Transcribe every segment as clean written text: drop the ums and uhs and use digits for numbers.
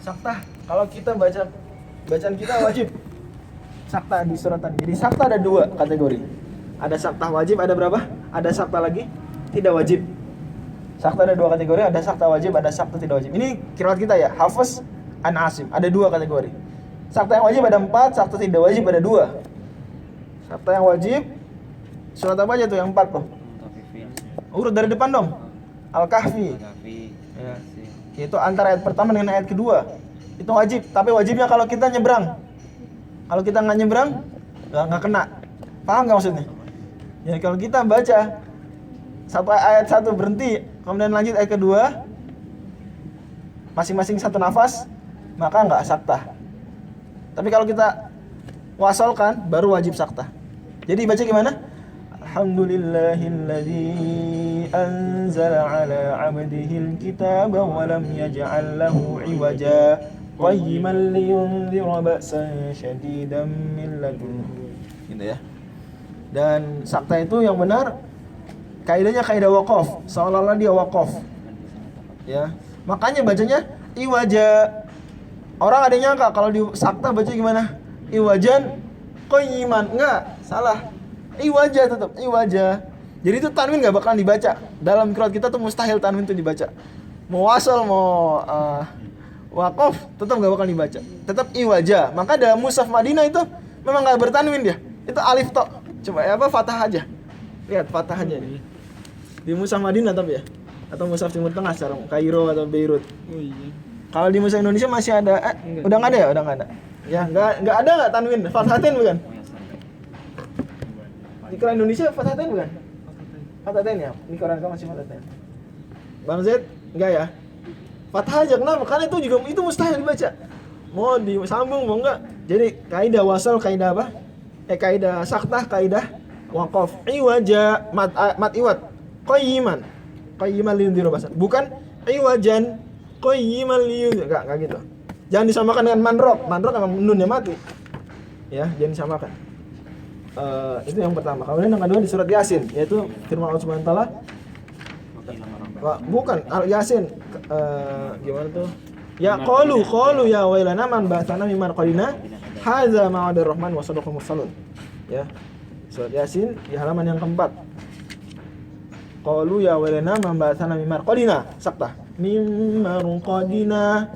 Sakta. Kalau kita bacaan kita wajib. Sakta di surat tadi. Jadi sakta ada 2 kategori. Ada sakta wajib, ada berapa? Ada sakta lagi tidak wajib. Sakta ada 2 kategori, ada sakta wajib, ada sakta tidak wajib. Ini qiraat kita ya, Hafiz an Asim. Ada 2 kategori. Sakta yang wajib ada 4, sakta tidak wajib ada 2. Sakta yang wajib surat apa aja tuh yang 4 tuh? Urut dari depan dong. Al-Kahfi. Ya. Itu antara ayat pertama dengan ayat kedua. Itu wajib, tapi wajibnya kalau kita nyebrang. Kalau kita nggak nyebrang, nggak kena. Paham nggak maksudnya? Jadi kalau kita baca ayat 1 berhenti, kemudian lanjut ayat kedua, masing-masing satu nafas, maka nggak sakta. Tapi kalau kita wasalkan, baru wajib sakta. Jadi baca gimana? Alhamdulillahilladzi anzala ala 'abdihil kitaba wa lam yaj'al lahu 'iwaja qayyiman liyunzira ba'san syadidan min ladunhu. Gitu ya. Dan sakta itu yang benar kaidahnya kaidah waqaf, seolah-olah dia waqaf. Ya. Makanya bacanya iwaja. Orang ada yang nyangka kalau di sakta baca gimana? Iwajan qayyiman. Enggak, salah. Iwaja tetap, iwaja. Jadi itu tanwin enggak bakalan dibaca. Dalam qiraat kita tuh mustahil tanwin itu dibaca. Mau wasal mau waqaf tetap enggak bakal dibaca. Tetap iwaja. Maka dalam mushaf Madinah itu memang enggak bertanwin dia. Itu alif tok. Coba ya apa fathah aja. Lihat fathah aja nih. Di mushaf Madinah tapi ya. Atau mushaf Timur Tengah sekarang, Kairo atau Beirut. Oh iya. Kalau di mushaf Indonesia masih ada udah enggak ada ya? Udah enggak ada. Ya, enggak ada enggak tanwin? Fathatain bukan? Di Quran Indonesia fathatain bukan? Fathatain ya? Di Quran kamu masih fathatain. Bang Zaid, enggak ya? Fathah aja, kenapa? Karena itu juga itu mustahil dibaca. Mau disambung mau enggak? Jadi kaidah wasal, kaidah apa? Kaidah saktah, kaidah waqaf. Iwaja mat iwat. Qayyiman. Qayyiman liyunzira basan. Bukan iwajan qayyiman liyunzira. Enggak gitu. Jangan disamakan dengan manrok. Manrok memang nunnya mati. Ya, jangan disamakan. Itu yang pertama. Kemudian yang kedua di surat Yasin, yaitu firman Allah Subhanahu wa taala. Bukan Al-Yasin. Gimana tuh? Ya qalu ya wailana man ba'atsana min marqadina hadza ma wa'ada ar-rahman wa sadaqal mursalun. Ya. Surat Yasin di halaman yang keempat. Qalu ya wailana man ba'atsana min marqadina. Sakta. Min marqadina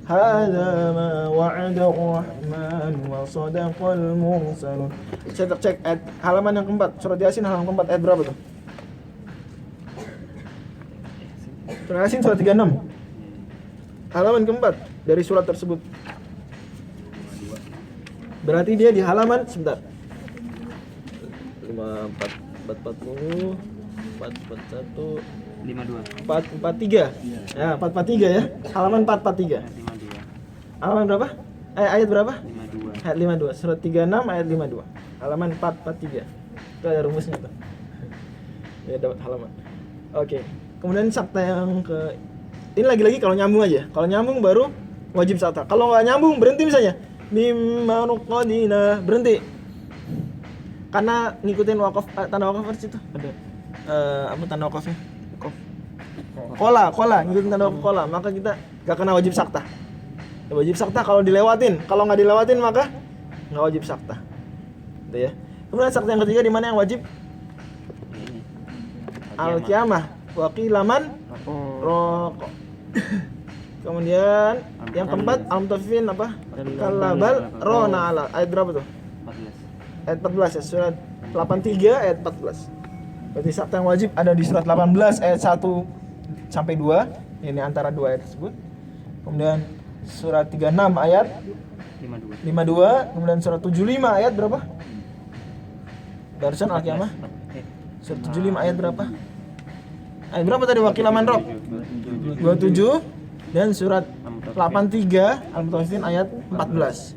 hadza ma wa'ada ar-rahman wa sadaqal mursalun. Cek ayat halaman yang keempat. Surat Yasin halaman keempat ayat berapa tuh? Surat Yasin surat 36. Halaman keempat dari surat tersebut. Berarti dia di halaman sebentar. 440 441 443. Ya, 443 ya. Halaman 443. Halaman berapa? Ayat berapa? 52. Ayat 52. Surat 36 ayat 52. Halaman 443. Itu ada rumusnya tuh. Ya dapat halaman. Oke. Kemudian sakta yang ke ini lagi-lagi kalau nyambung aja. Kalau nyambung baru wajib sakta. Kalau nggak nyambung berhenti misalnya. Mimmanuqadina berhenti. Karena ngikutin waqaf tanda waqaf di situ ada apa tanda waqafnya? Kola ngikutin tanda waqaf kola, maka kita nggak kena wajib sakta. Ya, wajib sakta kalau dilewatin. Kalau nggak dilewatin maka nggak wajib sakta. Gitu ya. Kemudian sakta yang ketiga di mana yang wajib? Al-qiyamah. Waqilaman roko. Kemudian yang keempat al-mutaffifin apa? Kalabal rona ala. Ayat berapa tuh? 14. Ayat 14 ya, surat 83 ayat 14. Berarti sakta yang wajib ada di surat 18 ayat 1 sampai 2. Ini antara dua ayat tersebut. Kemudian surat 36 ayat 52. Kemudian surat 75 ayat berapa? Barusan al-qiyamah. Surat 75 ayat berapa? Ayat berapa tadi wakilaman rob? 27 dan surat 83 Al-Mutaffifin ayat 14.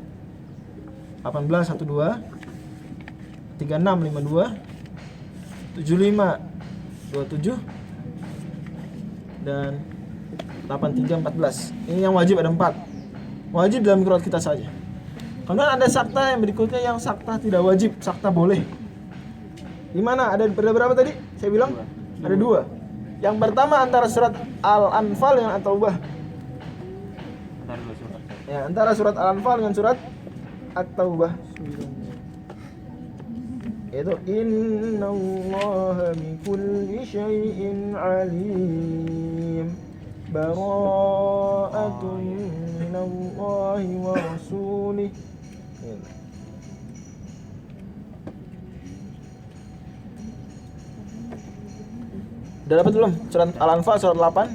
18 12 36 52 75 27 dan 83 14. Ini yang wajib ada 4. Wajib dalam qiraat kita saja. Kemudian ada sakta yang berikutnya yang sakta tidak wajib, sakta boleh. Di mana? Ada berapa tadi? Saya bilang ada 2. Yang pertama antara surat Al-Anfal dengan At-Taubah. Ya, antara surat Al-Anfal dengan surat At-Taubah. Yaitu innallaha bikulli syai'in alim. Bara'atun minallahi wa rasulih. Udah dapat belum? Surat Al-Anfal surat 8.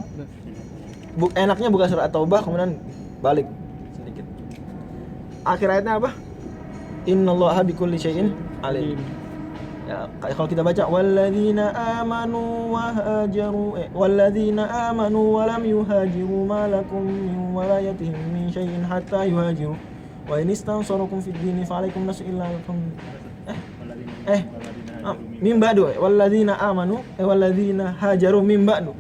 Enaknya buka surat At-Taubah kemudian balik sedikit. Akhir ayatnya apa? Innallaha bikulli syai'in alim. Ya, kalau kita baca walladzina amanu wa hajaru walladzina amanu wa lam yuhajiru ma lakum min walayatihim min syai'in hatta yuhajiru wa in istansarukum fid dini fa alaikum nasu illa lakum min ba'du walladzina amanu walladzina hajaru min ba'du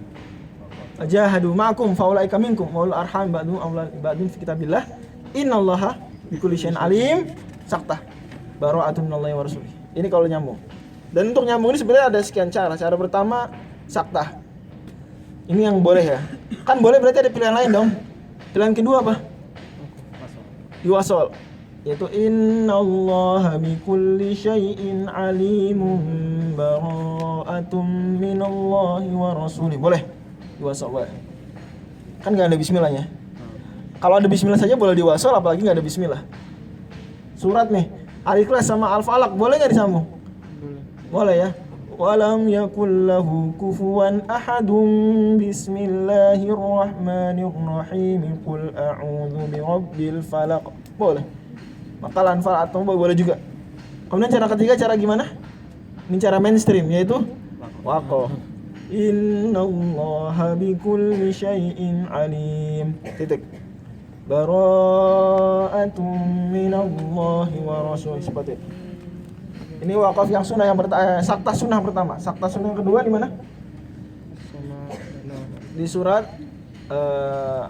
jahadu ma'akum fa ulaika minkum wa ul arham ba'du awla ba'dun fi kitabillah innallaha bikulli syai'in alim. Saktah bara'atun minallahi wa rasulih. Ini kalau nyambung. Dan untuk nyambung ini sebenarnya ada sekian cara. Cara pertama saktah. Ini yang boleh ya. Kan boleh berarti ada pilihan lain dong. Pilihan kedua apa? Yuwasol. Yaitu innallaha bikulli syai'in alimun bara'atun minallahi wa rasulih. Boleh. Yuwasol boleh. Kan enggak ada bismillahnya. Kalau ada bismillah saja boleh diwasol, apalagi enggak ada bismillah. Surat nih, Al-Ikhlas sama Al-Falaq boleh enggak disambung? Boleh ya. Walam yakul lahu kufuwan ahadun bismillahirrahmanirrahim qul a'udzu birabbil falaq. Boleh. Maka Al-Anfal atau boleh juga. Kemudian cara ketiga cara gimana? Ini cara mainstream yaitu waqaf. Innallaha bikulli syai'in alim. Titik. Bara'atun minallahi wa rasulih. Seperti itu. Ini wakaf yang sunnah yang pertama, saktah sunnah pertama. Saktah sunnah yang kedua di mana? Di surat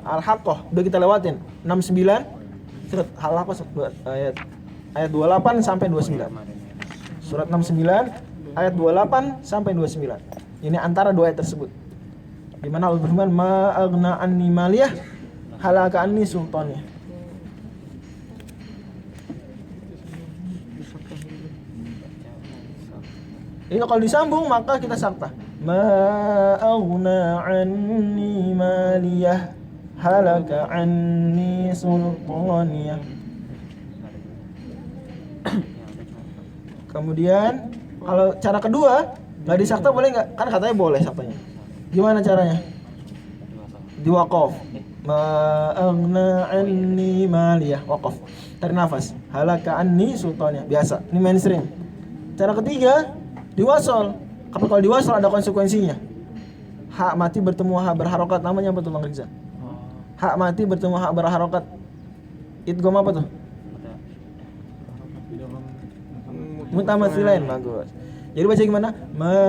Al-Haqqah. Udah kita lewatin. 69 surat Al-Haqqah ayat 28 sampai 29. Surat 69 ayat 28 sampai 29. Ini antara dua ayat tersebut. Di mana Allah berfirman, "Ma aghna anni maliyah halaka anni sultaniyah." Ini kalau disambung maka kita saktah. Ma aghna anni maliyah halaka anni sultaniyah. Kemudian kalau cara kedua nggak disakta boleh nggak? Kan katanya boleh saktanya. Gimana caranya? Diwaqaf. Ma aghna anni maliyah. Waqaf. Tarik nafas. Halaka anni sultaniyah. Biasa. Ini mainstream. Cara ketiga diwasol. Kalau diwasol ada konsekuensinya. Hak mati bertemu hak berharokat. Namanya apa tuh Bang Rizal? Hak mati bertemu hak berharokat. Idgham apa tuh? Mutamatsilain. Bagus. Jadi baca gimana? Ma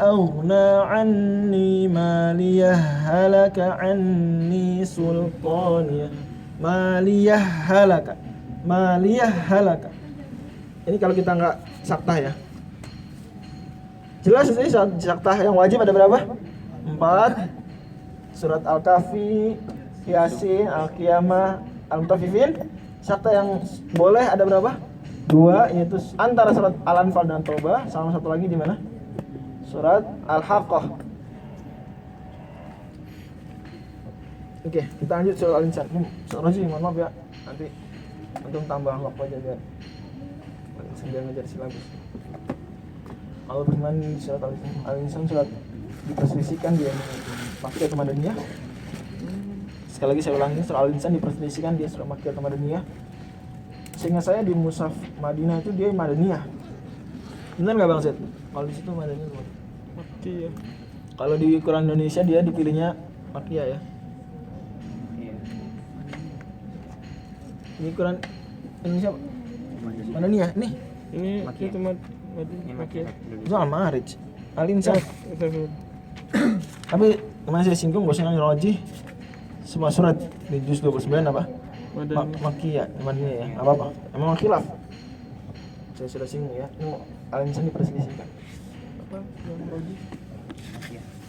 aghna anni maliyah halaka anni sultaniyah. Maliyah halaka. Maliyah halaka. Ini kalau kita enggak saktah ya. Jelas ini saktah yang wajib ada berapa? 4. Surat Al-Kahfi, Yasin, Al-Qiyamah, Al-Mutaffifin. Saktah yang boleh ada berapa? 2, yaitu antara surat Al-Anfal dan Taubah. Sama satu lagi di mana? Surat Al-Haqqah. Oke, kita lanjut surat Al-Insan. Surat Rozi, mohon maaf ya. Nanti untuk tambah waktu aja biar ngajar silabus. Allah berfirman di surat Al-Insan surat diperselisihkan dia Makkiyah atau Madaniyah. Sekali lagi saya ulangi, surat Al-Insan diperselisihkan dia surat Makkiyah atau Madaniyah. Sehingga saya di Mushaf Madinah itu dia Madaniyah. Benar nggak Bang Zed? Kalau di situ Madaniyah tuh Makkiyah. Kalau di Quran Indonesia dia dipilihnya Makkiyah ya. Ini Quran Indonesia Madaniyah nih. Ini cuma Makkiyah. Itu Al-Ma'arij, Al-Insan. Tapi kemarin saya singgung bahwasanya Roji semua surat di juz 29 apa? Makkiyah, Madaniyah ya. Apa-apa. Emang khilaf. Saya sudah singgung ya. Ini Al-Insan diperselisihkan. Apa yang Roji?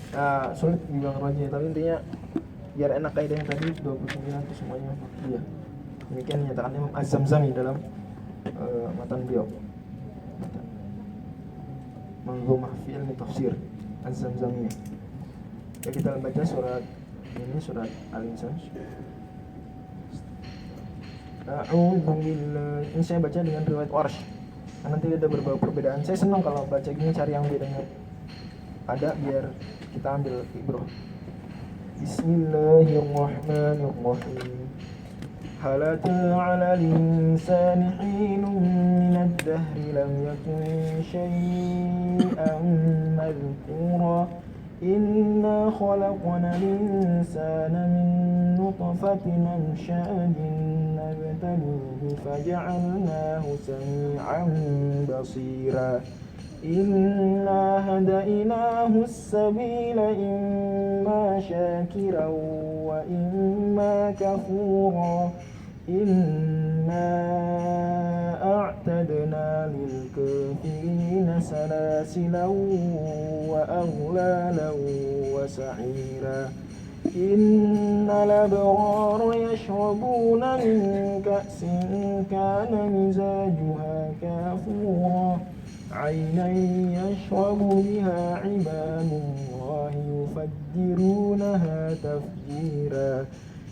Nah, sulit dibilang Roji, tapi intinya biar enak kaidah yang tadi 29 itu semuanya iya. Demikian dinyatakan Imam Az-Zamzami dalam matan beliau. Manzumah fi ilmi tafsir Az-Zamzami. Ya, kita baca surat ini, surat Al-Insan. A'udzu billahi. Ini saya baca dengan riwayat Warsh. Nanti ada beberapa perbedaan. Saya senang kalau baca gini cari yang bedanya ada biar kita ambil ibrah. Bismillahirrahmanirrahim. هل أتى على الإنسان حين من الدهر لم يكن شيئا مذكورا إنا خلقنا الإنسان من نطفة أمشاج نبتليه فجعلناه سميعا بصيرا إنا هديناه السبيل إما شاكرا وإما كفورا إنا أعتدنا للكافرين سلاسلا وأغلالا وسعيرا إن الأبرار يشربون من كأس كان مزاجها كافورا عينا يشرب بها عباد الله يفجرونها تفجيرا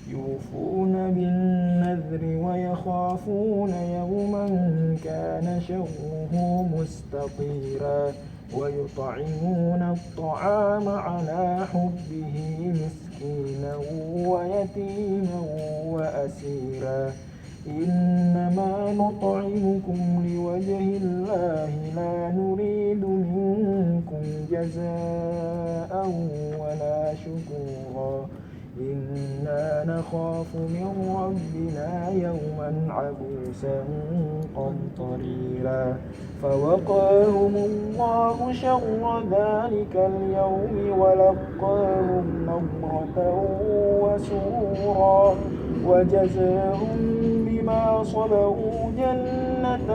يوفون بالنذر ويخافون يوما كان شره مستطيرا ويطعمون الطعام على حبه مسكينا ويتيما وأسيرا إنما نطعمكم لوجه الله لا نريد منكم جزاء ولا شكورا إنا نخاف من ربنا يوما عبوسا قمطريرا فوقاهم الله شر ذلك اليوم ولقاهم نضرة وسرورا وجزاهم بما صبروا جنة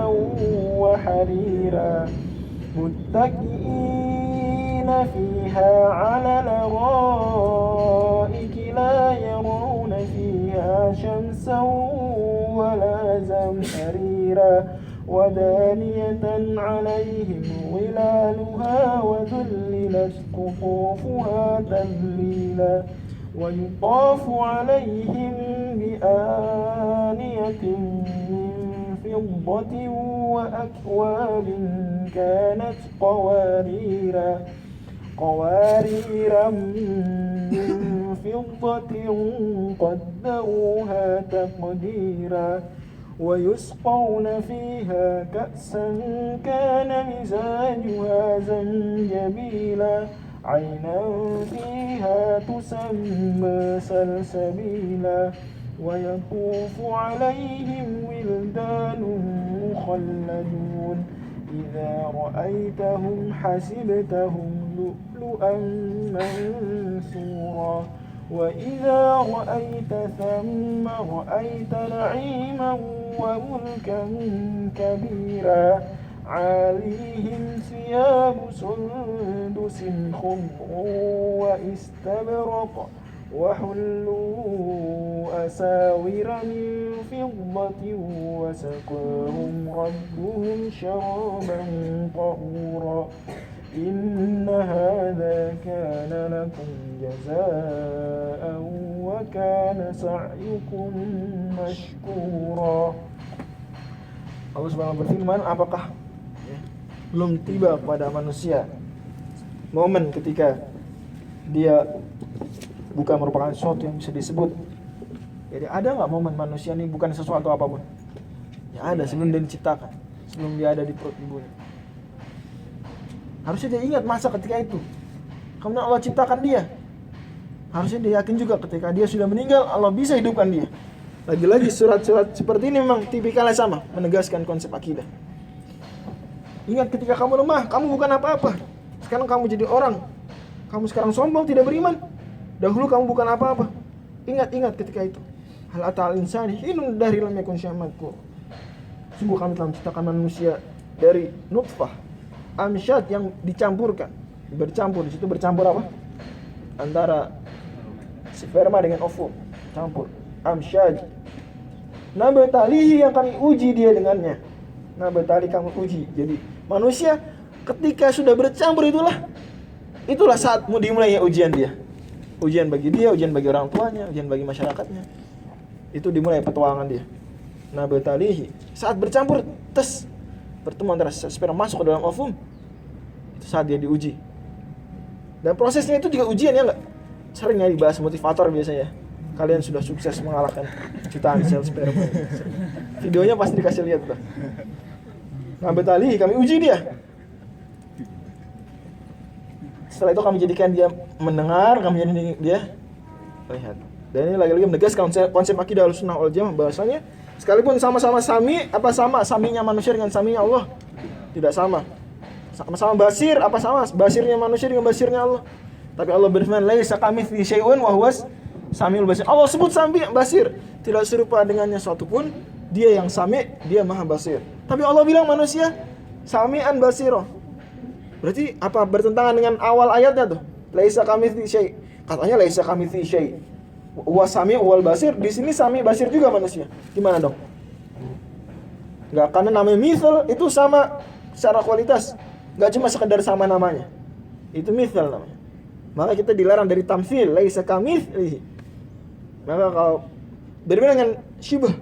وحريرا متكئين فيها على الأرائك لا يرون فيها شمسا ولا زمهريرا ودانية عليهم ظلالها وذللت قطوفها تذليلا ويطاف عليهم بآنية من فضة وأكواب كانت قواريرا من فضة قدروها تقديرا ويسقون فيها كأسا كان مزاجها زنجبيلا عينا فيها تسمى سلسبيلا ويطوف عليهم ولدان مخلدون إذا رأيتهم حسبتهم لؤلؤا منثورا وإذا رأيت ثم رأيت نعيما وملكا كبيرا عاليهم ثياب سندس خضر واستبرق وحلوا أساور من فضة وسقاهم ربهم شرابا طهورا إن هذا كان لكم جزاء وكان سعيكم مشكورا. Allah Subhanahu berfirman, apakah belum tiba kepada manusia momen ketika dia bukan merupakan sesuatu yang bisa disebut. Jadi ada nggak momen manusia ini bukan sesuatu apapun? Ya ada, sebelum dia diciptakan, sebelum dia ada di perut ibunya. Harusnya dia ingat masa ketika itu. Kemudian Allah ciptakan dia. Harusnya dia yakin juga ketika dia sudah meninggal, Allah bisa hidupkan dia. Lagi-lagi surat-surat seperti ini memang tipikalnya sama, menegaskan konsep akidah. Ingat ketika kamu lemah, kamu bukan apa-apa. Sekarang kamu jadi orang. Kamu sekarang sombong, tidak beriman. Dahulu kamu bukan apa-apa. Ingat ketika itu. Hal atal insani hinun dari lam yakun syai'an madhkur. Sungguh kami telah menciptakan manusia dari nutfah amsyad yang dicampurkan. Bercampur, di situ bercampur apa? Antara sperma dengan ovum campur. Amsyaj. Nabtalihi yang kami uji dia dengannya. Nabtali kami uji. Jadi manusia ketika sudah bercampur itulah saat dimulainya ujian dia. Ujian bagi dia, ujian bagi orang tuanya, ujian bagi masyarakatnya. Itu dimulai petualangan dia. Nabtalihi. Saat bercampur, bertemu antara sperma masuk ke dalam ovum. Itu saat dia diuji. Dan prosesnya itu juga ujian ya enggak? Sering ya dibahas motivator biasanya. Kalian sudah sukses mengalahkan jutaan sel sperma. Videonya pasti dikasih lihat tuh. Nabtalihi, kami uji dia. Setelah itu kami jadikan dia mendengar, kami jadikan dia melihat. Dan ini lagi-lagi menegaskan konsep akidah Ahlussunnah wal Jamaah bahwasanya sekalipun sama-sama sami, apa sama saminya manusia dengan saminya Allah? Tidak sama. Sama-sama basir, apa sama basirnya manusia dengan basirnya Allah? Tapi Allah berfirman, "Laisa kamitslihi syai'un wa huwas samiul basir." Allah sebut sami basir, tidak serupa dengannya suatu pun. Dia yang sami, dia maha basir. Tapi Allah bilang manusia sami'an basiro. Berarti apa bertentangan dengan awal ayatnya tuh? Laisa kamitslihi syai'. Katanya laisa kamitslihi syai'. Wa sami' wal basir. Di sini sami basir juga manusia. Gimana dong? Enggak, karena namanya mithal itu sama secara kualitas. Enggak cuma sekedar sama namanya. Itu mithal namanya. Maka kita dilarang dari tamtsil, laisa kamitslihi. Maka kalau berbeda dengan syibah.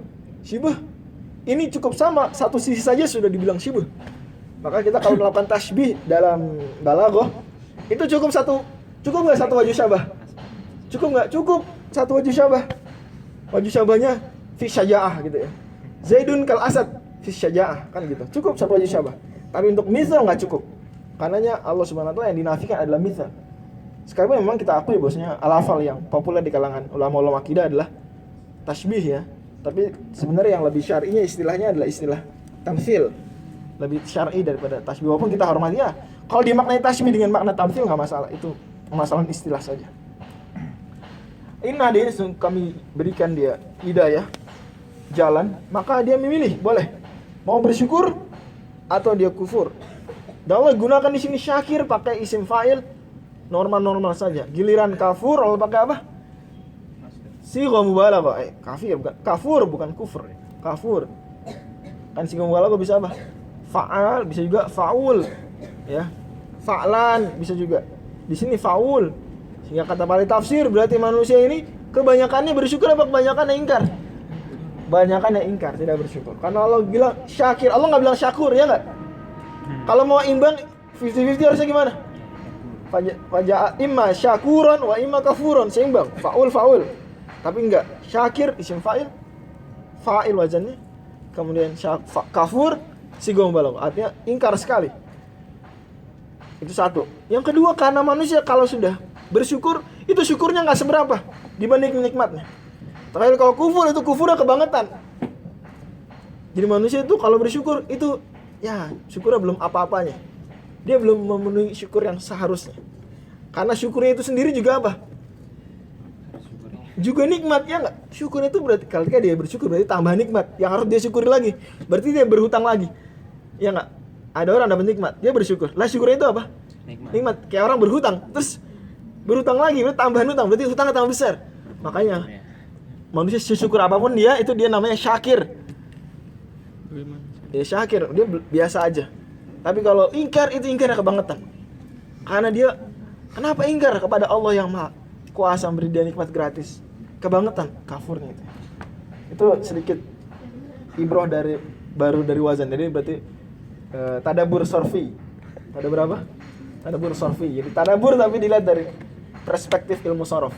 Syibah ini cukup sama, satu sisi saja sudah dibilang syibah. Maka kita kalau melakukan tasbih dalam balaghah itu cukup enggak satu wajh syabah? Cukup enggak? Cukup satu wajh syabah. Wajh syabahnya fi syaja'ah gitu ya. Zaidun kal asad fi syaja'ah kan gitu. Cukup satu wajh syabah. Tapi untuk mithal enggak cukup. Karenanya Allah Subhanahu wa taala yang dinafikan adalah mithal. Sekarang memang kita akui bahwasanya al-hafal yang populer di kalangan ulama-ulama akidah adalah tasbih ya. Tapi sebenarnya yang lebih syar'inya istilahnya adalah istilah tamtsil. Lebih syar'i daripada tasbih. Walaupun kita hormati ya. Kalau dimaknai tasbih dengan makna tamtsil enggak masalah. Itu masalah istilah saja. Inna dia kami berikan dia hidayah jalan, maka dia memilih, boleh mau bersyukur atau dia kufur. Dan Allah gunakan di sini syakir pakai isim fa'il normal-normal saja. Giliran kafur Allah pakai apa? Sighah mubalaghah. Kafur bukan kufur. Kafur. Kan sighah mubalaghah bisa apa? Fa'al, bisa juga fa'ul. Ya. Fa'lan bisa juga. Di sini fa'ul. Sehingga kata para tafsir berarti manusia ini kebanyakannya bersyukur apa kebanyakan yang ingkar? Banyakan yang ingkar, tidak bersyukur. Karena Allah bilang syakir, Allah enggak bilang syakur, ya enggak? Kalau mau imbang 50-50 harusnya gimana? Faja'a imma syakuran wa imma kafuran, seimbang, faul. Tapi enggak, syakir isim fa'il, fa'il wazannya. Kemudian kafur sighah mubalaghah, artinya ingkar sekali. Itu satu. Yang kedua, karena manusia kalau sudah bersyukur, itu syukurnya enggak seberapa dibanding nikmatnya. Terakhir kalau kufur, itu kufurnya kebangetan. Jadi manusia itu kalau bersyukur, itu ya syukurnya belum apa-apanya. Dia belum memenuhi syukur yang seharusnya. Karena syukurnya itu sendiri juga apa? Juga nikmat, ya enggak? Syukur itu berarti kalau dia bersyukur berarti tambah nikmat yang harus dia syukuri lagi. Berarti dia berhutang lagi. Ya enggak? Ada orang dapat nikmat, dia bersyukur. Lah syukurnya itu apa? Nikmat. Kayak orang berhutang, terus berhutang lagi, berarti tambahan hutang, berarti hutangnya tambah besar. Makanya manusia syukur apapun dia, itu dia namanya syakir. Dia syakir, dia biasa aja. Tapi kalau ingkar, itu ingkarnya kebangetan. Karena dia, kenapa ingkar kepada Allah yang maha kuasa memberi dia nikmat gratis? Kebangetan, kafurnya itu. Itu sedikit ibroh baru dari wazan. Jadi berarti tadabur sorfi. Tadabur apa? Tadabur sorfi. Jadi tadabur tapi dilihat dari perspektif ilmu sorof.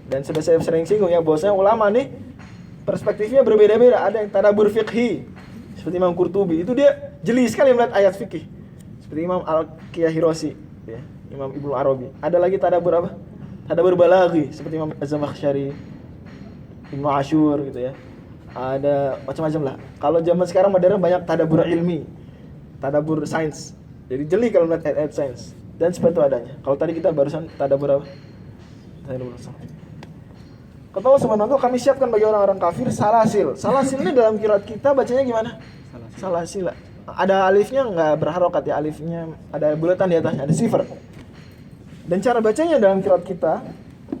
Dan sudah saya sering singgung ya, bahwasanya ulama nih perspektifnya berbeda-beda. Ada yang tadabur fiqhi seperti Imam Qurtubi, itu dia jeli sekali melihat ayat fikih. Seperti Imam Al-Qiyahirosi ya, Imam Ibnu Arabi. Ada lagi tadabur apa? Tadabur balaghi seperti Imam Az-Zamakhsyari, Ibnu Ashur gitu ya. Ada macam-macam lah. Kalau zaman sekarang modern banyak tadabur ilmi, tadabur sains. Jadi jeli kalau melihat ayat sains. Dan seperti itu adanya. Kalau tadi kita barusan tadabur apa? Tadabur sains. Kata Allah Subhanahu wa taala, kami siapkan bagi orang-orang kafir salasil. Salasil ini dalam qiraat kita bacanya gimana? Salasil. Ada alifnya enggak berharokat ya, alifnya ada bulatan di atasnya, ada sifar. Dan cara bacanya dalam qiraat kita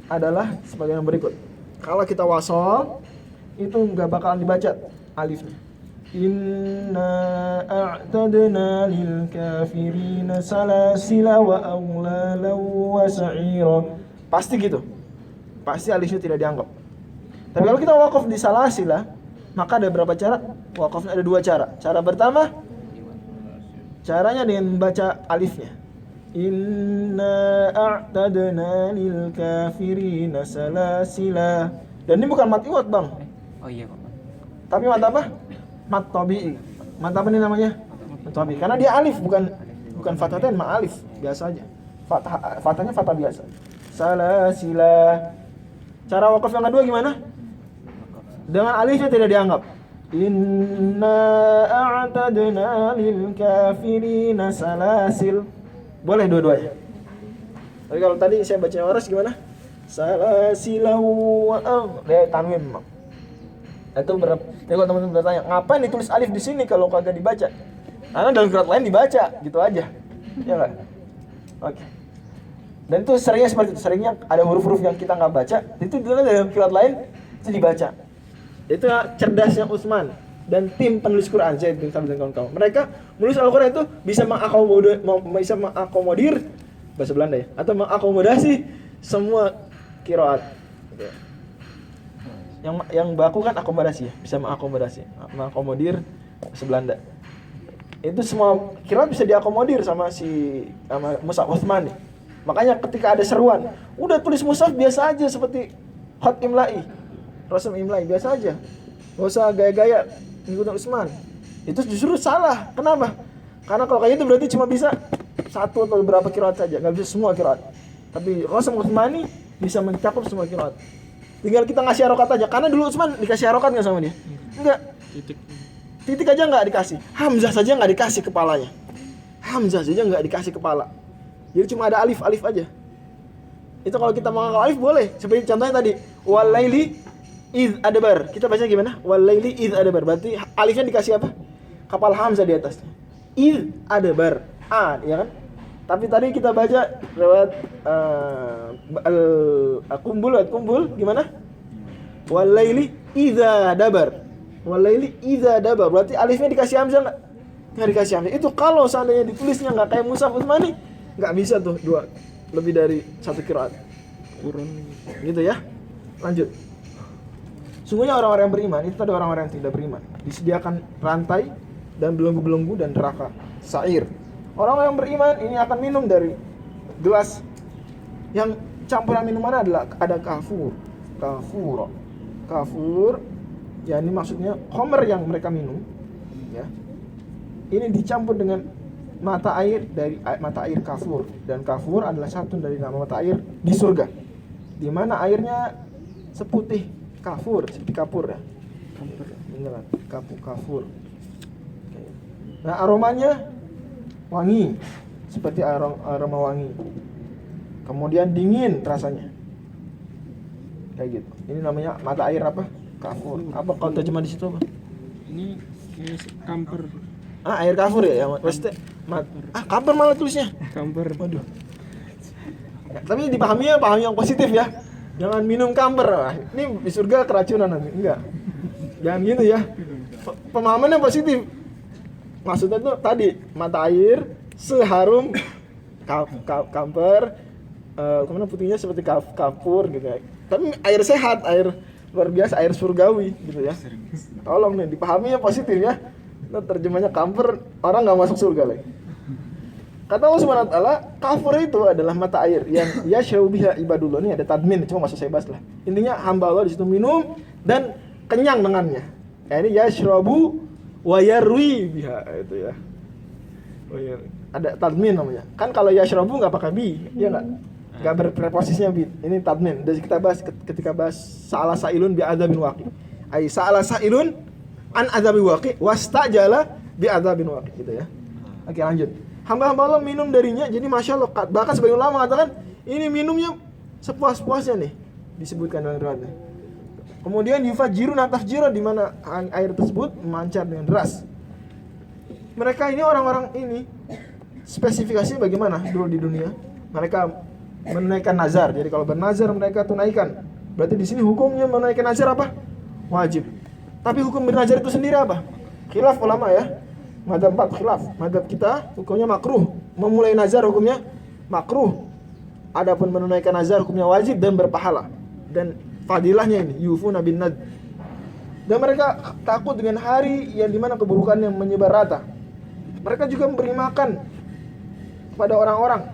adalah sebagai yang berikut. Kalau kita wasol itu nggak bakalan dibaca alifnya. Inna a'tadna lil kafirina salasila wa aghlala wa sa'ira. Pasti gitu. Pasti alifnya tidak dianggap. Tapi kalau kita waqaf di salasila, maka ada berapa cara? Waqafnya ada 2 cara. Cara pertama, caranya dengan membaca alifnya. Inna a'tadna lil kafirina salasila. Dan ini bukan mat iwat, Bang. Oh iya Pak. Tapi mat apa? Mat tabi'i. Mat apa nih namanya? Mat tabi'i. Karena dia alif, bukan fathatain, ma alif biasa aja. Fathahnya fathah biasa. Salasila. Cara waqaf yang kedua gimana? Dengan alifnya tidak dianggap. Inna a'tadna lil kafirina salasil. Boleh dua-duanya. Tapi kalau tadi saya baca waras gimana? Salasilau wa dia tanwin memang. Itu berapa? Jadi kalau teman-teman bertanya, ngapain ditulis alif di sini kalau kagak dibaca? Karena dalam qiraat lain dibaca, gitu aja. Ya enggak? Oke. Dan itu seringnya seperti itu. Seringnya ada huruf-huruf yang kita nggak baca, itu dalam qiraat lain itu dibaca. Itu cerdasnya Utsman dan tim penulis Quran, Zaid bin Thabit dan kawan-kawan. Mereka menulis Al-Quran itu bisa mengakomodir bahasa Belanda ya, atau mengakomodasi semua qiraat. Gitu. Yang baku kan akomodasi ya, bisa mengakomodir bahasa Belanda. Itu semua qiraat bisa diakomodir sama Mushaf Utsman nih. Makanya ketika ada seruan, udah tulis mushaf biasa aja seperti khat imla'i, rasam imla'i biasa aja. Enggak usah gaya-gaya ngikutin Utsman. Itu justru salah. Kenapa? Karena kalau kayak itu berarti cuma bisa satu atau beberapa qiraat saja, enggak bisa semua qiraat. Tapi rasam Utsmani bisa mencakup semua qiraat. Tinggal kita ngasih harokat aja. Karena dulu Utsman dikasih harokat enggak sama dia? Enggak. Titik aja enggak dikasih. Hamzah saja enggak dikasih kepalanya. Hamzah saja enggak dikasih kepala. Jadi cuma ada alif aja. Itu kalau kita menganggap alif boleh. Seperti contohnya tadi, walaili id adbar. Kita baca gimana? Walaili id adbar. Berarti alifnya dikasih apa? Kapal hamzah di atasnya. Id adbar. A, ya kan? Tapi tadi kita baca lewat kumbul gimana? Walaili idza dabar. Walaili idza dabar. Berarti alifnya dikasih hamzah enggak? Enggak dikasih hamzah. Itu kalau seandainya ditulisnya enggak kayak Mushaf Utsmani, enggak bisa tuh lebih dari satu qiraat. Kurang. Gitu ya. Lanjut. Sungguhnya orang-orang yang beriman itu ada orang-orang yang tidak beriman. Disediakan rantai dan belenggu-belenggu dan neraka sa'ir. Orang yang beriman ini akan minum dari gelas yang campuran minumannya adalah ada kafur. Ya ini maksudnya khamr yang mereka minum ya. Ini dicampur dengan mata air dari mata air kafur, dan kafur adalah satu dari nama mata air di surga. Di mana airnya seputih kafur, seperti kapur ya. Kafur. Nah, aromanya wangi seperti aroma wangi. Kemudian dingin rasanya. Kayak gitu. Ini namanya mata air apa? Kafur. Apa kalau terjemah di situ apa? Ini kamper. Air kafur ya, maksudnya kamper malah tulisnya. Kamper. Waduh. Ya, tapi pahami yang positif ya. Jangan minum kamper. Ini di surga keracunan nanti. Enggak. Jangan gitu ya. Pemahamannya positif. Maksudnya tuh tadi mata air seharum kamper, kemudian putihnya seperti kapur gitu ya. Tapi air sehat, air luar biasa, air surgawi gitu ya. Tolong nih dipahami ya positif ya. Nah, terjemahnya kamper, orang nggak masuk surga lagi. Kata Allah Subhanahu wa taala, kafur itu adalah mata air yang yashrabu biha ibadullah. Ini ada tadmin, cuma masuk saya bahas lah. Intinya hamba Allah di situ minum dan kenyang dengannya. Ya, ini yashrabu wa yarwi biha itu ya. Oh iya, ada tadmin namanya. Kan kalau yashrabu enggak pakai bi, ya enggak? Enggak berpreposisinya bi. Ini tadmin. Dan kita bahas ketika bahas sa'ala sa'ilun bi adzabin waqi. Ai sa'ala sa'ilun an adzabi waqi wastajala bi adzabin waqi gitu ya. Oke, lanjut. Hamba-hamba Allah minum darinya, jadi masya Allah. Bahkan sebagian ulama mengatakan ini minumnya sepuas-puasnya nih, disebutkan dalam riwayatnya. Kemudian yufajiruna tafjira, di mana air tersebut memancar dengan deras. Mereka ini orang-orang ini spesifikasinya bagaimana dulu di dunia? Mereka menunaikan nazar. Jadi kalau bernazar mereka tunaikan. Berarti di sini hukumnya menunaikan nazar apa? Wajib. Tapi hukum bernazar itu sendiri apa? Khilaf ulama ya. Madzhab 4 khilaf. Madzhab kita hukumnya makruh. Memulai nazar hukumnya makruh. Adapun menunaikan nazar hukumnya wajib dan berpahala. Dan fadilahnya ini yufuna bin nadr. Dan mereka takut dengan hari yang dimana keburukan yang menyebar rata. Mereka juga memberi makan kepada orang-orang.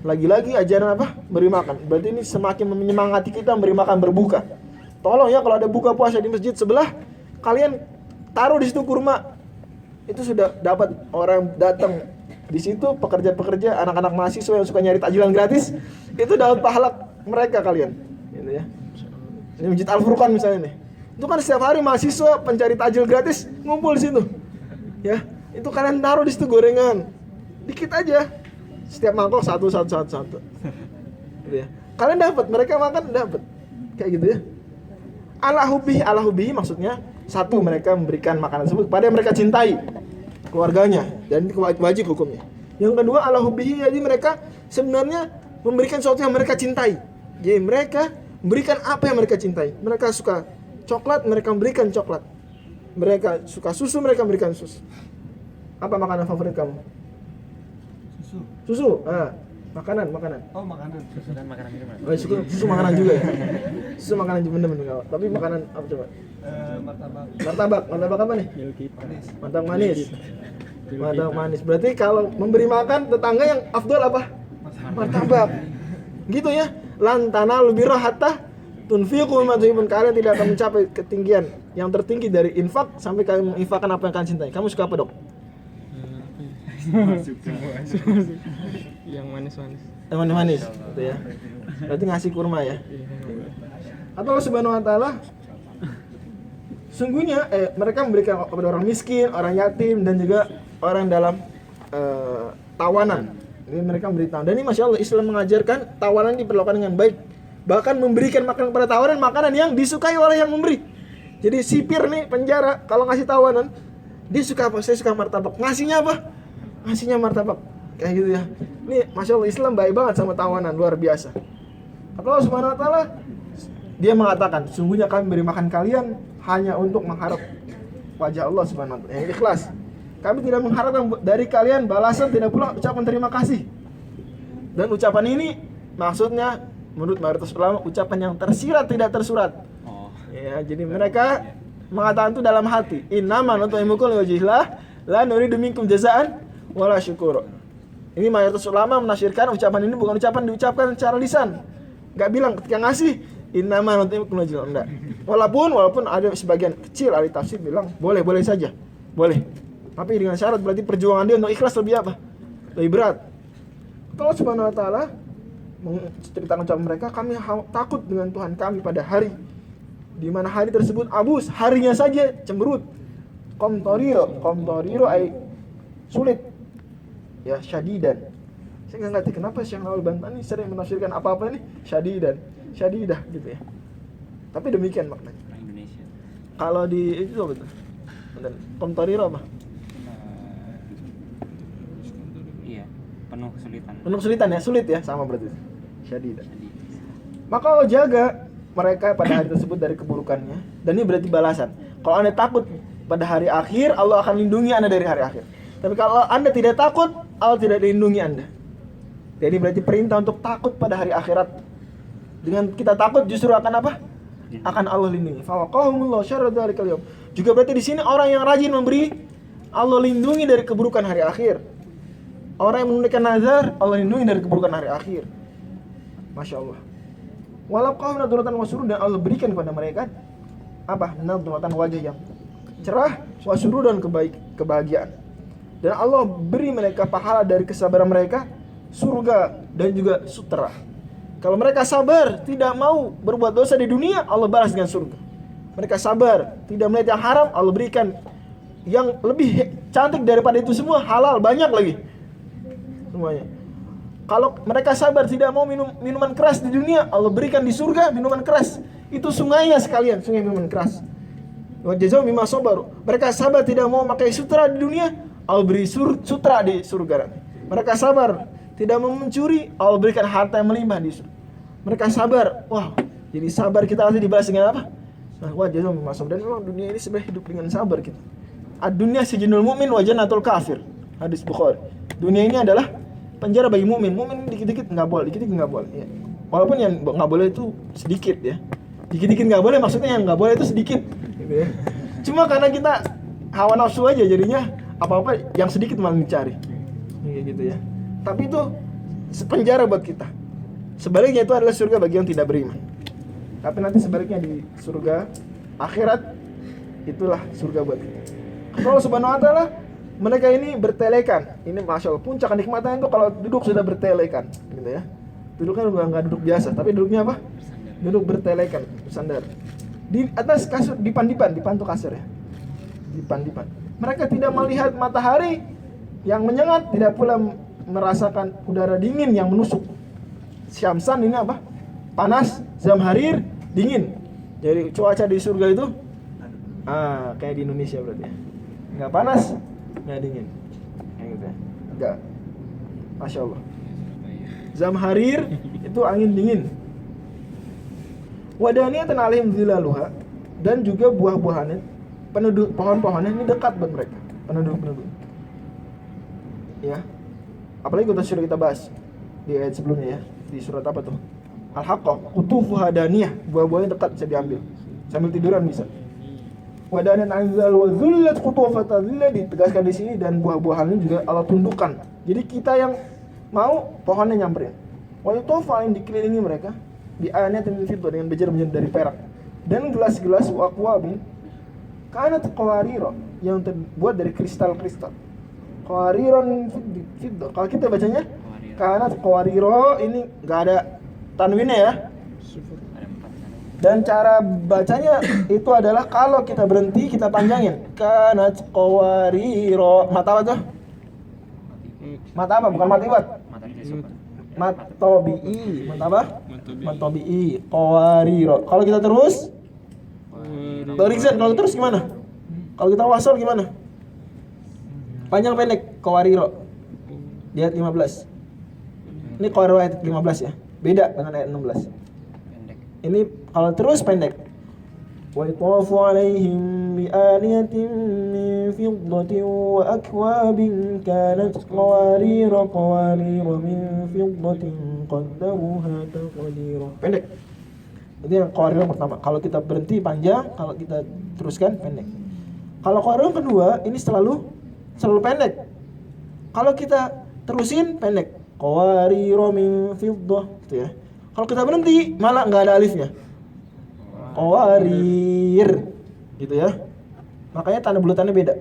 Lagi-lagi ajaran apa? Beri makan. Berarti ini semakin menyemangati kita memberi makan berbuka. Tolong ya kalau ada buka puasa di masjid sebelah, kalian taruh di situ kurma. Itu sudah dapat orang datang di situ, pekerja-pekerja, anak-anak mahasiswa yang suka nyari takjilan gratis, itu dapat pahala mereka kalian. Gitu ya. Ini Masjid Al-Furqan misalnya nih. Itu kan setiap hari mahasiswa pencari takjil gratis ngumpul di situ. Ya, itu kalian taruh di situ gorengan. Dikit aja. Setiap mangkok satu. Gitu ya. Kalian dapat, mereka makan dapat. Kayak gitu ya. Ala hubbihi maksudnya satu, mereka memberikan makanan tersebut kepada yang mereka cintai, keluarganya, dan itu wajib hukumnya. Yang kedua ala hubbihi, jadi mereka sebenarnya memberikan sesuatu yang mereka cintai. Jadi mereka memberikan apa yang mereka cintai. Mereka suka coklat, mereka memberikan coklat. Mereka suka susu, mereka memberikan susu. Apa makanan favorit kamu? Susu. Makanan. Oh, makanan. Susu dan makanan minuman. Oh, susu makanan juga ya. Susu makanan juga bener kalau. Tapi makanan apa coba? Martabak apa nih? Martabak manis. Martabak manis. Berarti kalau memberi makan tetangga yang afdal apa? Martabak. Gitu ya. Lan tanalul birra hatta tunfiqu mimma tuhibbun. Kalian tidak akan mencapai ketinggian yang tertinggi dari infak sampai kalian menginfakkan apa yang kalian cintai. Kamu suka apa, Dok? Yang manis-manis. Yang manis-manis, gitu ya. Berarti ngasih kurma ya. Atau Allah Subhanahu wa taala sungguhnya mereka memberikan kepada orang miskin, orang yatim dan juga orang dalam tawanan. Ini mereka memberi tawanan. Dan ini Masya Allah Islam mengajarkan tawanan diperlakukan dengan baik. Bahkan memberikan makanan kepada tawanan, makanan yang disukai oleh yang memberi. Jadi sipir nih penjara kalau ngasih tawanan, dia suka apa? Saya suka martabak. Ngasihnya apa? Ngasihnya martabak. Kayak gitu ya. Ini Masya Allah Islam baik banget sama tawanan, luar biasa. Allah Subhanahu wa taala dia mengatakan, sungguhnya kami beri makan kalian hanya untuk mengharap wajah Allah Subhanahu wa taala yang ikhlas. Kami tidak mengharapkan dari kalian balasan, tidak pula ucapan terima kasih. Dan ucapan ini maksudnya menurut mayoritas ulama ucapan yang tersirat tidak tersurat. Ya, jadi mereka mengatakan itu dalam hati. Innama nut'imukum liwajhillah la nuridu minkum jazaan wala syukur. Ini mayoritas ulama menafsirkan ucapan ini bukan ucapan diucapkan secara lisan. Enggak bilang ketika ngasih innama nut'imukum liwajhillah, enggak. Walaupun ada sebagian kecil ahli tafsir bilang boleh saja. Boleh. Tapi dengan syarat berarti perjuangan dia untuk ikhlas lebih apa? Lebih berat. Allah Subhanahu wa taala menceritakan ucapan mereka, kami takut dengan Tuhan kami pada hari di mana hari tersebut abus, harinya saja cemberut. Qamtariro ay sulit. Ya, syadidan. Saya enggak ngerti kenapa Syekh Nawal Bantani sering menafsirkan apa-apa ini syadidah gitu ya. Tapi demikian maknanya. Indonesia. Kalau di itu apa betul? Qamtariro apa? Iya, penuh kesulitan. Penuh kesulitan ya, sulit ya, sama berarti. Syadidah. Maka Allah jaga mereka pada hari tersebut dari keburukannya. Dan ini berarti balasan. Kalau Anda takut pada hari akhir, Allah akan lindungi Anda dari hari akhir. Tapi kalau Anda tidak takut, Allah tidak lindungi Anda. Jadi berarti perintah untuk takut pada hari akhirat. Dengan kita takut justru akan apa? Akan Allah lindungi. Fawaqahumullahu syarra dzalikal yaum. Juga berarti di sini orang yang rajin memberi, Allah lindungi dari keburukan hari akhir. Orang yang menunaikan nazar, Allah lindungi dari keburukan hari akhir. Masya Allah. Walaqahum nadratan wa surur, dan Allah berikan kepada mereka apa? Nadratan wajah yang cerah, wa surur, dan kebahagiaan. Dan Allah beri mereka pahala dari kesabaran mereka, surga dan juga sutera. Kalau mereka sabar, tidak mau berbuat dosa di dunia, Allah balas dengan surga. Mereka sabar, tidak melihat yang haram, Allah berikan yang lebih cantik daripada itu semua, halal, banyak lagi semuanya. Kalau mereka sabar, tidak mau minum minuman keras di dunia, Allah berikan di surga minuman keras. Itu sungainya sekalian, sungai minuman keras. Wa jazaa'u mimma sabaru. Mereka sabar, tidak mau pakai sutra di dunia, Allah beri sutra di surga. Mereka sabar, tidak mau mencuri, Allah berikan harta yang melimpah di surga. Mereka sabar, wah, jadi sabar kita nanti dibalas dengan apa? Nah, wah, jadi masuk, dan memang dunia ini sebenarnya hidup dengan sabar kita. Ad-dunya sijnul mu'min wa jannatul kafir. Hadis Bukhari. Dunia ini adalah penjara bagi mukmin. Mukmin dikit-dikit nggak boleh, dikit-dikit nggak boleh. Ya. Walaupun yang nggak boleh itu sedikit ya. Dikit-dikit nggak boleh, maksudnya yang nggak boleh itu sedikit. Gitu ya. Cuma karena kita hawa nafsu aja jadinya apa-apa yang sedikit malah dicari. Gitu ya. Tapi itu penjara buat kita. Sebaliknya itu adalah surga bagi yang tidak beriman. Tapi nanti sebaliknya di surga akhirat itulah surga buat kita. Allah Subhanahu wa taala mereka ini bertelekan. Ini masya Allah puncak kenikmatan itu kalau duduk sudah bertelekan, gitu ya. Duduknya nggak duduk biasa, tapi duduknya apa? Duduk bertelekan, bersandar. Di atas kasur, dipan tuh kasur ya. Dipan. Mereka tidak melihat matahari yang menyengat, tidak pula merasakan udara dingin yang menusuk. Syamsan ini apa? Panas, zamharir, dingin. Jadi cuaca di surga itu kayak di Indonesia berarti ya. Nggak panas, nggak dingin. Kayak gitu ya. Nggak. Masya Allah. Zamharir itu angin dingin. Wadaniyatan alaihim zilaluha, dan juga buah-buahannya, penduduk pohon-pohonnya ini dekat buat mereka, penduduk. Ya. Apalagi sudah kita bahas di ayat sebelumnya ya. Di surat apa tuh? Al-Haqqah, qutufuha daniyah, buah-buahnya dekat bisa diambil. Sambil tiduran bisa. Wadanan anzal wa zullat qutufatan zilla, ditegaskan di sini, dan buah-buahannya juga Allah tundukkan. Jadi kita yang mau pohonnya nyamperin. Wa yutofain, dikelilingi mereka di anatin min fiddah, dengan bejer-bejer dari perak, dan gelas-gelas wa aqwabin kanat qawarira, yang terbuat dari kristal-kristal. Qawariron fiddah. Kalau kita bacanya kanat qawarira, ini enggak ada tanwinnya ya. Dan cara bacanya itu adalah kalau kita berhenti kita panjangin. Kanat qawarira. Mata apa tuh? Mata apa? Bukan mati buat. Matobi'i. Mata apa? Matobi'i. Qawarira. Kalau kita terus Rizan, kalau terus gimana? Kalau kita wasol gimana? Panjang pendek qawarira. Di ayat 15. Ini qawarira ayat 15 ya. Beda dengan ayat 16. Ini kalau terus pendek. Wa yatawafu alaihim bi aniyatin min fiddatin wa akwabin kanat qawarira min fiddatin qaddaruha taqdira. Pendek. Itu yang qawarira pertama. Kalau kita berhenti panjang, kalau kita teruskan pendek. Kalau qawarira kedua ini selalu pendek. Kalau kita terusin pendek. Qawarira min fiddah, gitu ya. Kalau kita berhenti malah nggak ada alifnya. Qawarir, gitu ya. Makanya tanda bulatannya beda.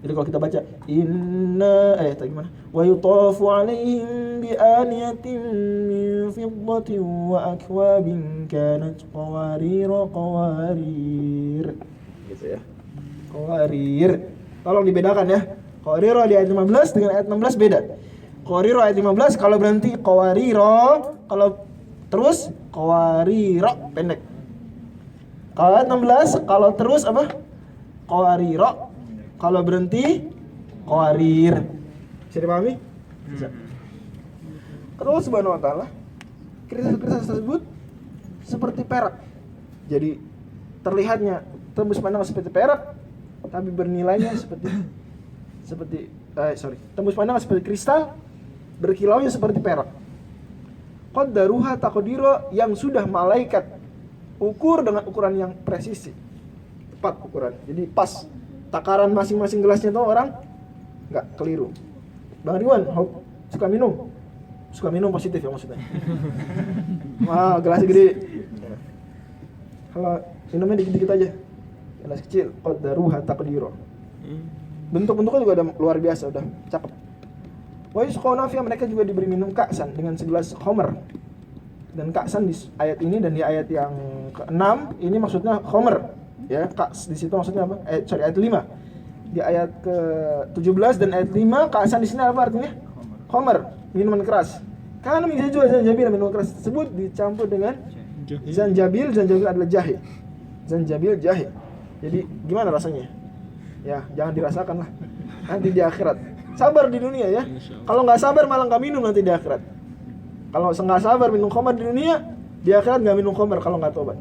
Jadi kalau kita baca gimana? Wa yutafu alaihim bi aniyatin min fiddatin wa akwabin kanat qawarir. Gitu ya. Qawarir. Tolong dibedakan ya. Qawarir di ayat 15 dengan ayat 16 beda. Qawarir ayat 15 kalau berhenti qawarira, kalau terus qawarira pendek. Kalau ayat 16 kalau terus apa? Qawarira. Kalau berhenti qawarir. Bisa dipahami? Bisa. Allah Subhanahu wa taala kristal-kristal tersebut seperti perak. Jadi terlihatnya tembus pandang seperti perak, tapi bernilainya tembus pandang seperti kristal, berkilaunya seperti perak. Qaddaruha taqdira, yang sudah malaikat ukur dengan ukuran yang presisi, tepat ukuran. Jadi pas takaran masing-masing gelasnya tuh orang nggak keliru. Bang Ridwan suka minum positif ya maksudnya. Wah, gelasnya gede. Kalau minumnya dikit-dikit aja, gelas kecil. Qaddaruha taqdira. Bentuk-bentuknya juga udah luar biasa, udah cakep. Wa yusqawna fiha, mereka juga diberi minum ka'san, dengan segelas khamr. Dan ka'san di ayat ini dan di ayat yang ke-6 ini maksudnya khamr, ya. Ka's di situ maksudnya apa? Ayat 5. Di ayat ke-17 dan ayat 5 ka'san di sini apa artinya? Khamr, minuman keras. Karena misalnya juga zanjabil, minuman keras tersebut dicampur dengan zanjabil adalah jahe. Zanjabil jahe. Jadi gimana rasanya? Ya, jangan dirasakan lah. Nanti di akhirat. Sabar di dunia ya. Kalau nggak sabar malah nggak minum nanti di akhirat. Kalau nggak sabar minum khamar di dunia, di akhirat nggak minum khamar kalau nggak tobat.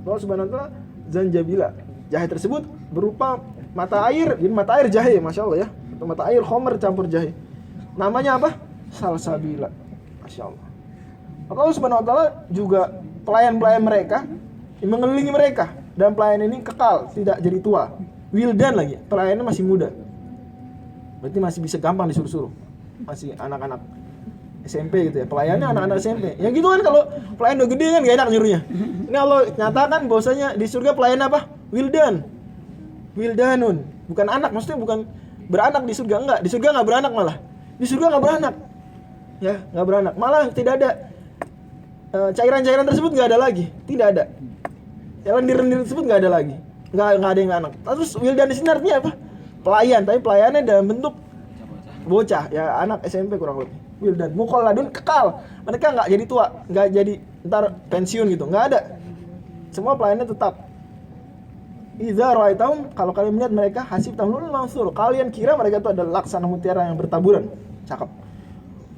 Allah Subhanahu wa taala zanjabila. Jahe tersebut berupa mata air, jadi mata air jahe, masya Allah ya. Atau mata air khamar campur jahe. Namanya apa? Salsabila. Masya Allah. Allah Subhanahu wa taala juga pelayan-pelayan mereka yang mengelilingi mereka, dan pelayan ini kekal, tidak jadi tua. Wildan lagi, pelayannya masih muda. Berarti masih bisa gampang disuruh-suruh. Masih anak-anak SMP gitu ya. Pelayannya anak-anak SMP. Ya gitu kan, kalau pelayan udah gede kan gak enak nyuruhnya. Ini Allah nyatakan bahwasanya di surga pelayan apa? Wildan. Wildanun. Bukan anak, maksudnya bukan beranak di surga, enggak. Di surga enggak beranak malah. Di surga enggak beranak. Ya, enggak beranak. Malah tidak ada cairan-cairan tersebut enggak ada lagi. Tidak ada. Lendir-lendir tersebut enggak ada lagi. Enggak ada yang anak. Terus wildan di sini artinya apa? Pelayan, tapi pelayannya dalam bentuk bocah, ya anak SMP kurang lebih. Wildan, mukhalladun, kekal. Mereka enggak jadi tua, enggak jadi ntar pensiun gitu, enggak ada. Semua pelayannya tetap. Idza ra'aitahum, kalau kalian melihat mereka, hasib tamlul mansur, kalian kira mereka itu adalah laksana mutiara yang bertaburan. Cakep.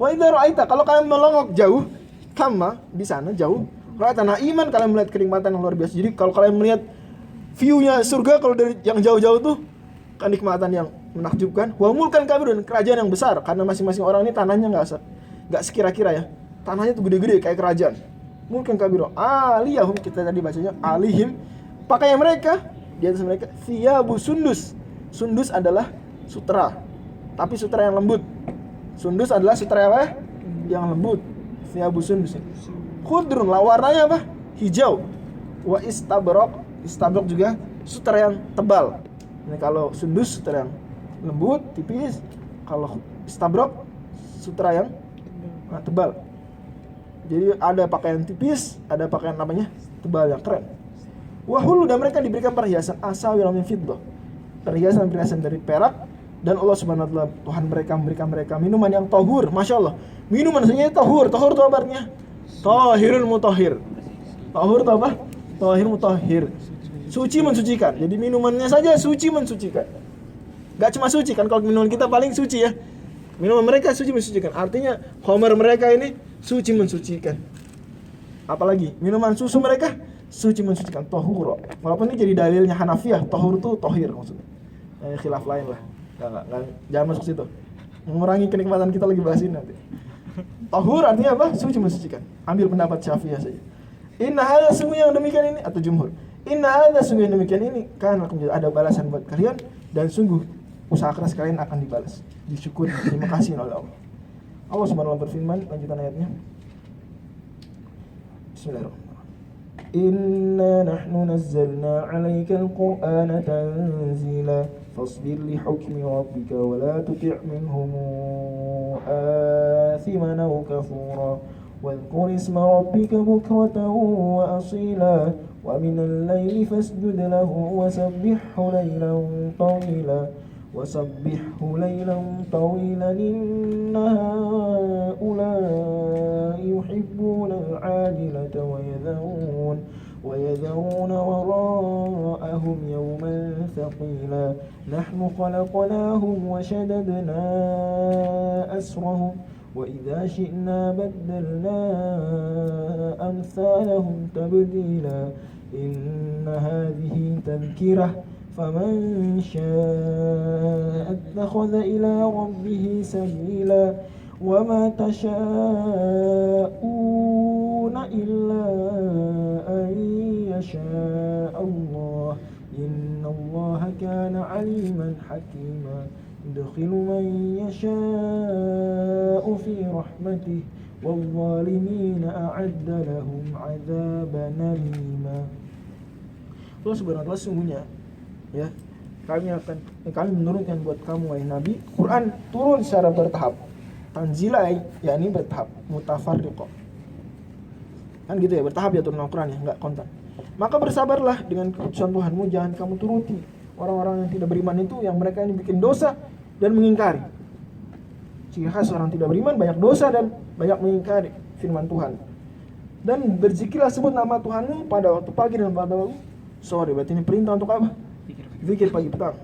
Wa idza ra'aita, kalau kalian melongok jauh, kama di sana jauh, ra'aita na'iman, kalian melihat kenikmatan yang luar biasa. Jadi kalau kalian melihat view-nya surga kalau dari yang jauh-jauh tuh kenikmatan yang menakjubkan. Wa mulkan kabir, dan kerajaan yang besar, karena masing-masing orang ini tanahnya enggak sekira-kira ya. Tanahnya tuh gede-gede kayak kerajaan. Mulkan kabir. Aliyahum, kita tadi bacanya alihim, pakaian mereka di atas mereka thiyabu sundus. Sundus adalah sutra, tapi sutra yang lembut. Sundus adalah sutra apa? Yang lembut. Thiyabu sundus. Khudrun, warnanya apa? Hijau. Wa istabraq, istabraq juga sutra yang tebal. Ini kalau sundus sutra yang lembut, tipis. Kalau istabraq sutra yang tebal. Jadi ada pakaian tipis, ada pakaian namanya tebal yang keren. Wahulu, dan mereka diberikan perhiasan asawil min fiddah. Perhiasan dari perak, dan Allah Subhanahu wa taala Tuhan mereka memberikan mereka minuman yang tahur. Masya Allah. Minuman saja tahur. Tahur itu apa artinya? Tahirul mutahhir. Tahur itu apa? Tahir mutahhir. Suci mensucikan. Jadi minumannya saja suci mensucikan. Gak cuma suci kan, kalau minuman kita paling suci ya. Minuman mereka suci mensucikan. Artinya khamar mereka ini suci mensucikan. Apalagi minuman susu mereka suci mensucikan, tahur. Walaupun ini jadi dalilnya Hanafiyah, tahur itu tahir maksudnya. Khilaf lain lah. Enggak, jangan masuk situ. Mengurangi kenikmatan kita lagi bahas ini nanti. Tahur artinya apa? Suci mensucikan. Ambil pendapat Syafi'iyah saja. Inna hadza, sungguh yang demikian ini, atau jumhur. Inna hadza, sungguh yang demikian ini, kan akan ada balasan buat kalian, dan sungguh usaha keras kalian akan dibalas, disyukuri, terima kasih oleh Allah. Allah Subhanahu wa taala berfirman, lanjutan ayatnya. Bismillahirrahmanirrahim. Inna nahnu nazzalna 'alaikal Qur'ana tanzila fasbir li hukmi rabbika wa la tuti' minhum athiman aw kafura wadhkur isma rabbika bukratan wa asila wa minal layli fasjud lahu wa sabbihhu laylan tawila وَسَبِّحْهُ لَيْلًا طَوِيلًا إِنَّ هَؤُلَاءِ يُحِبُّونَ الْعَاجِلَةَ وَيَذَرُونَ وَرَاءَهُمْ يَوْمًا ثَقِيلًا نَحْنُ خَلَقْنَاهُمْ وَشَدَدْنَا أَسْرَهُمْ وَإِذَا شِئْنَا بَدَّلْنَا أَمْثَالَهُمْ تَبْدِيلًا إِنَّ هَذِهِ تَذْكِرَةٌ فمن شاء اتخذ إلى ربه سبيلا وما تشاءون إلا أن يشاء الله إن الله كان عليما حكيما يدخل من يشاء في رحمته والظالمين أعد لهم عذابا أليما. Allah Subhanahu wa taala sungguhnya ya, kami menurunkan buat kamu wahai Nabi, Quran turun secara bertahap. Tanzila yakni bertahap, mutafarriqah. Kan gitu ya, bertahap ya turun Al-Quran ya, enggak kontan. Maka bersabarlah dengan keputusan Tuhanmu, jangan kamu turuti orang-orang yang tidak beriman itu, yang mereka ini bikin dosa dan mengingkari. Ciri khas orang tidak beriman banyak dosa dan banyak mengingkari firman Tuhan. Dan berzikirlah, sebut nama Tuhanmu pada waktu pagi dan pada waktu sore. Berarti ini perintah untuk apa? Zikir pagi petang.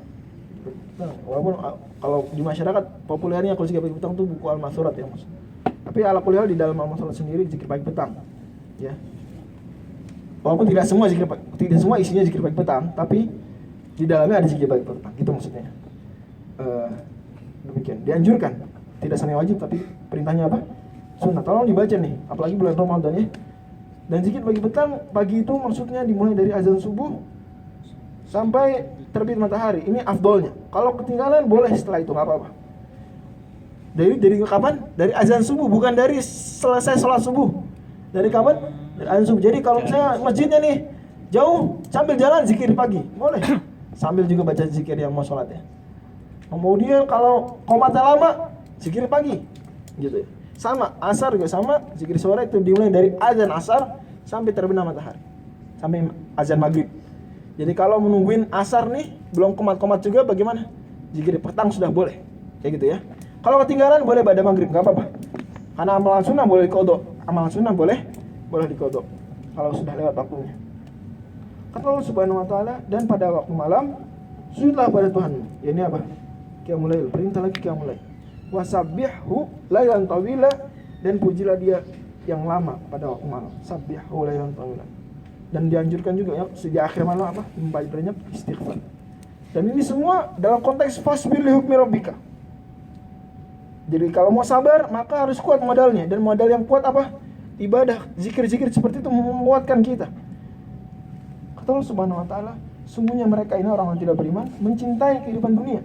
petang. Walaupun kalau di masyarakat populernya kalau zikir pagi petang itu buku Al-Masurat ya Mas. Tapi ala kulli hal di dalam Al-Masurat sendiri zikir pagi petang. Ya. Walaupun tidak semua isinya zikir pagi petang, tapi di dalamnya ada zikir pagi petang. Gitu maksudnya. Demikian. Dianjurkan. Tidak sampai wajib tapi perintahnya apa? Sunnah. Tolong dibaca nih, apalagi bulan Ramadan ya. Dan zikir pagi petang, pagi itu maksudnya dimulai dari azan subuh sampai terbit matahari. Ini afdolnya. Kalau ketinggalan boleh setelah itu, nggak apa-apa. Dari kapan? Dari azan subuh, bukan dari selesai sholat subuh. Dari kapan? Dari azan subuh. Jadi kalau saya masjidnya nih jauh, sambil jalan zikir pagi, boleh. Sambil juga baca zikir yang mau sholat ya. Kemudian kalau qomatnya lama, zikir pagi, gitu ya. Sama, asar juga sama, zikir sore itu dimulai dari azan asar sampai terbenam matahari, sampai azan maghrib. Jadi kalau menungguin asar nih, belum komat-komat juga bagaimana? Zikir petang sudah boleh, kayak gitu ya. Kalau ketinggalan boleh pada maghrib, nggak apa-apa. Karena amalan sunnah boleh dikodok, amalan sunnah boleh dikodok kalau sudah lewat waktunya. Kata Allah Subhanahu Wa Taala, dan pada waktu malam sujudlah pada Tuhanmu. Ya, ini apa? Qiyamul Lail, perintah lagi Qiyamul Lail. Wasabbihu lailan tawila, dan pujilah dia yang lama pada waktu malam. Sabbihu lailan tawila. Dan dianjurkan juga ya di akhir malam apa? Membacanya istighfar. Dan ini semua dalam konteks fasbir li hukmi rabbika. Jadi kalau mau sabar maka harus kuat modalnya, dan modal yang kuat apa? Ibadah, zikir-zikir seperti itu menguatkan kita. Kata Allah Subhanahu Wa Taala, sungguhnya mereka ini orang yang tidak beriman mencintai kehidupan dunia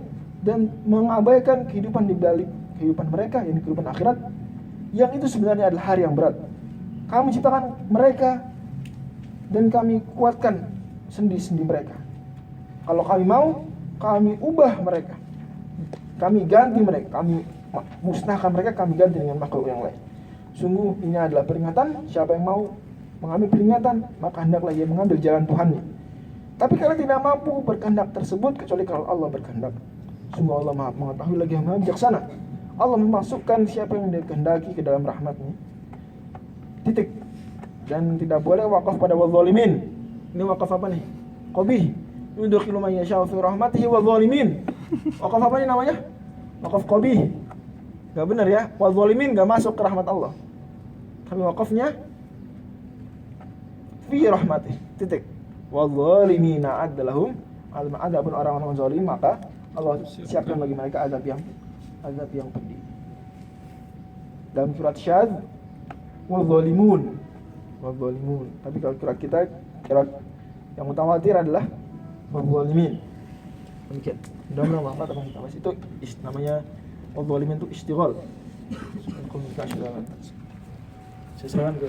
dan mengabaikan kehidupan di balik kehidupan mereka, yang kehidupan akhirat, yang itu sebenarnya adalah hari yang berat. Kami ciptakan mereka dan kami kuatkan sendi-sendi mereka. Kalau kami mau, kami ubah mereka, kami ganti mereka, kami musnahkan mereka, kami ganti dengan makhluk yang lain. Sungguh ini adalah peringatan. Siapa yang mau mengambil peringatan, maka hendaklah ia mengambil jalan Tuhannya. Tapi kalau tidak mampu berkehendak tersebut, kecuali kalau Allah berkehendak. Sungguh Allah Maha mengetahui lagi yang Maha bijaksana. Allah memasukkan siapa yang Dia kehendaki ke dalam rahmat-Nya. Titik. Dan tidak boleh wakaf pada wadzalimin. Ini wakaf apa nih? Qabih. Yudkhilu man yasha'u fi rahmatihi wadzalimin. Wakaf apa ini namanya? Wakaf qabih. Enggak benar ya. Wadzalimin enggak masuk ke rahmat Allah. Kami wakafnya fi rahmatihi. Titik. Wadzalimina adzalahum adapun orang-orang zalim, maka Allah siapkan bagi mereka azab yang pedih. Dalam surat Syad, wadzalimun. Tapi kalau surat kita, surat yang mutawatir adalah wadzalimin. Demikian. Mudah-mudahan apa teman kita bahas itu namanya wadzalimin itu istighal. Komunikasi dalam. Sesuai dengan